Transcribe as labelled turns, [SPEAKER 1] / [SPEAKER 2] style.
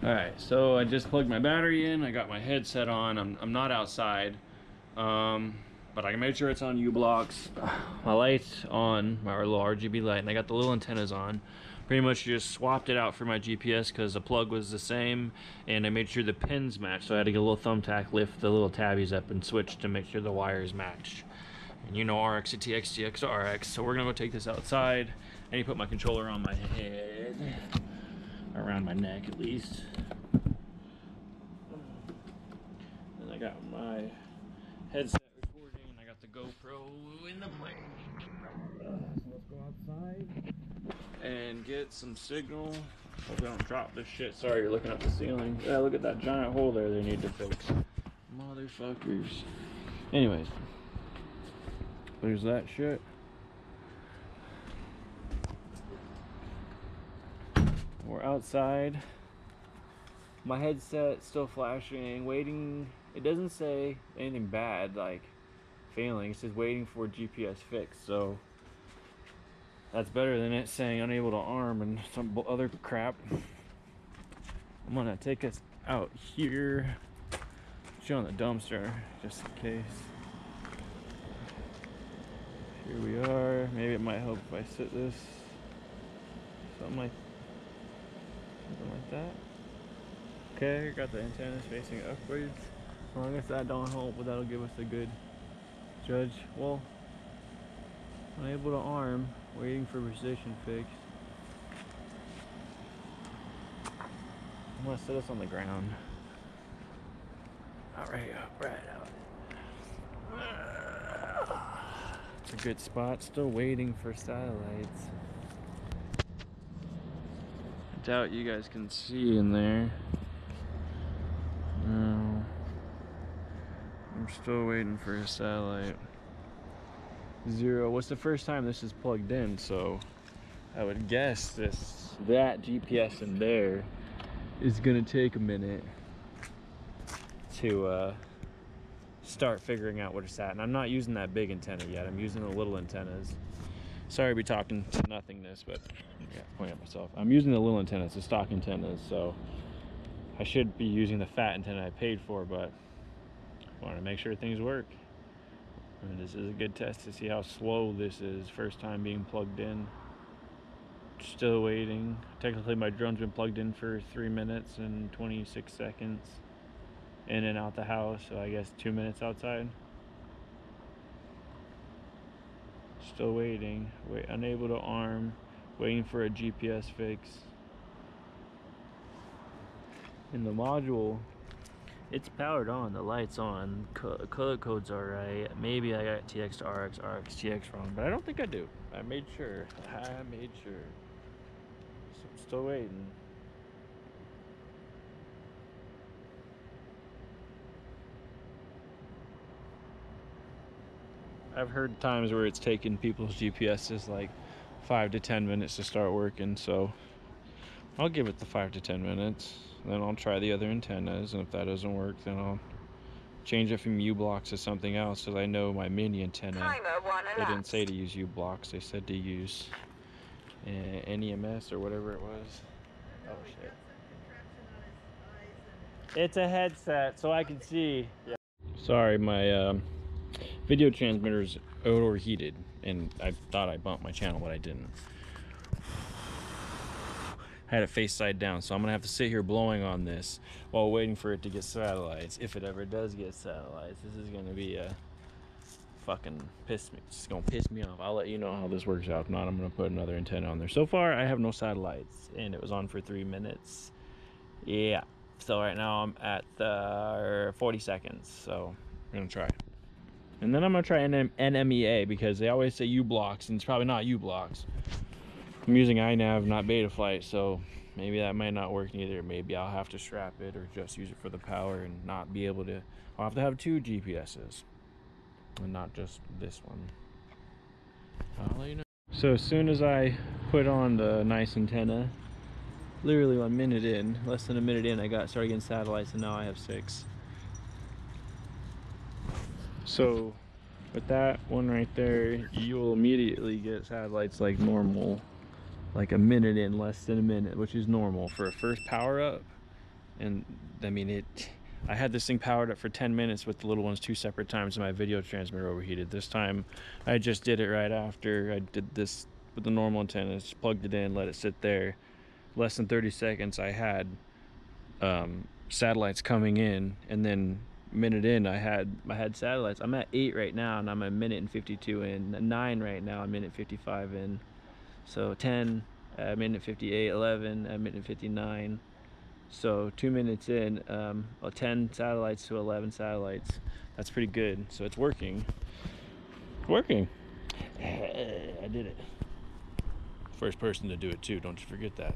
[SPEAKER 1] Alright, so I just plugged my battery in, I got my headset on, I'm not outside, but I made sure it's on U-blocks. My light's on, my little RGB light, and I got the little antennas on. Pretty much just swapped it out for my GPS because the plug was the same, and I made sure the pins matched, so I had to get a little thumbtack, lift the little tabbies up, and switch to make sure the wires matched. And you know RX to TX, TX to RX, so we're gonna go take this outside. I need to put my controller on my head. Around my neck at least. And I got my headset recording and I got the GoPro in the plane. So let's go outside and get some signal. Hope I don't drop this shit. Sorry, you're looking at the ceiling. Yeah, look at that giant hole there they need to fix. Motherfuckers. Anyways, there's that shit. We're outside. My headset still flashing, waiting. It doesn't say anything bad, like failing. It says waiting for GPS fix. So that's better than it saying unable to arm and some other crap. I'm gonna take us out here, show on the dumpster, just in case. Here we are. Maybe it might help if I sit this. Something like that. Okay, got the antennas facing upwards. As long as that don't help, but that'll give us a good judge. Well, unable to arm, waiting for position fix. I'm gonna set us on the ground. Alright, right out. It's a good spot. Still waiting for satellites. I doubt you guys can see in there. No. I'm still waiting for a satellite. 0. What's the first time this is plugged in? So I would guess that GPS in there is gonna take a minute to start figuring out where it's at. And I'm not using that big antenna yet. I'm using the little antennas. Sorry to be talking to nothingness, but yeah, point at myself. I'm using the little antennas, the stock antennas, so I should be using the fat antenna I paid for, but I want to make sure things work. And this is a good test to see how slow this is. First time being plugged in. Still waiting. Technically my drone's been plugged in for 3 minutes and 26 seconds. In and out the house, so I guess 2 minutes outside. Still waiting. Unable to arm. Waiting for a GPS fix. In the module, it's powered on, the light's on, color code's alright. Maybe I got TX to RX, RX TX wrong, but I don't think I do. I made sure. So I'm still waiting. I've heard times where it's taken people's GPSs like 5 to 10 minutes to start working, so I'll give it the 5 to 10 minutes. Then I'll try the other antennas, and if that doesn't work, then I'll change it from U-blocks to something else, because I know my mini antenna, they didn't say to use U-blocks, they said to use NEMS or whatever it was. Oh shit. It's a headset, so I can see. Yeah. Sorry, my video transmitter's overheated, and I thought I bumped my channel, but I didn't. I had it face side down, so I'm gonna have to sit here blowing on this while waiting for it to get satellites. If it ever does get satellites, this is gonna be a fucking it's gonna piss me off. I'll let you know how this works out. If not, I'm gonna put another antenna on there. So far I have no satellites, and it was on for 3 minutes. Yeah, so right now I'm at 40 seconds, so I'm gonna try. And then I'm gonna try NMEA, because they always say U-blocks, and it's probably not U-blocks. I'm using iNav, not Betaflight, so maybe that might not work either. Maybe I'll have to strap it or just use it for the power and not be able to. I'll have to have 2 GPSs and not just this one. I'll let you know. So as soon as I put on the nice antenna, literally 1 minute in, less than a minute in, I started getting satellites, and now I have 6. So with that one right there, you will immediately get satellites like normal. Like a minute in, less than a minute, which is normal for a first power up. And I mean, I had this thing powered up for 10 minutes with the little ones 2 separate times, and my video transmitter overheated. This time I just did it right after I did this with the normal antenna. Just plugged it in, let it sit there. Less than 30 seconds I had satellites coming in, and then a minute in I had satellites. I'm at 8 right now, and I'm a minute and 52 in. 9 right now, I'm minute 55 in. So 10 at minute 58, 11 at minute 59. So 2 minutes in, 10 satellites to 11 satellites. That's pretty good. So it's working. Working. I did it. First person to do it too, don't you forget that.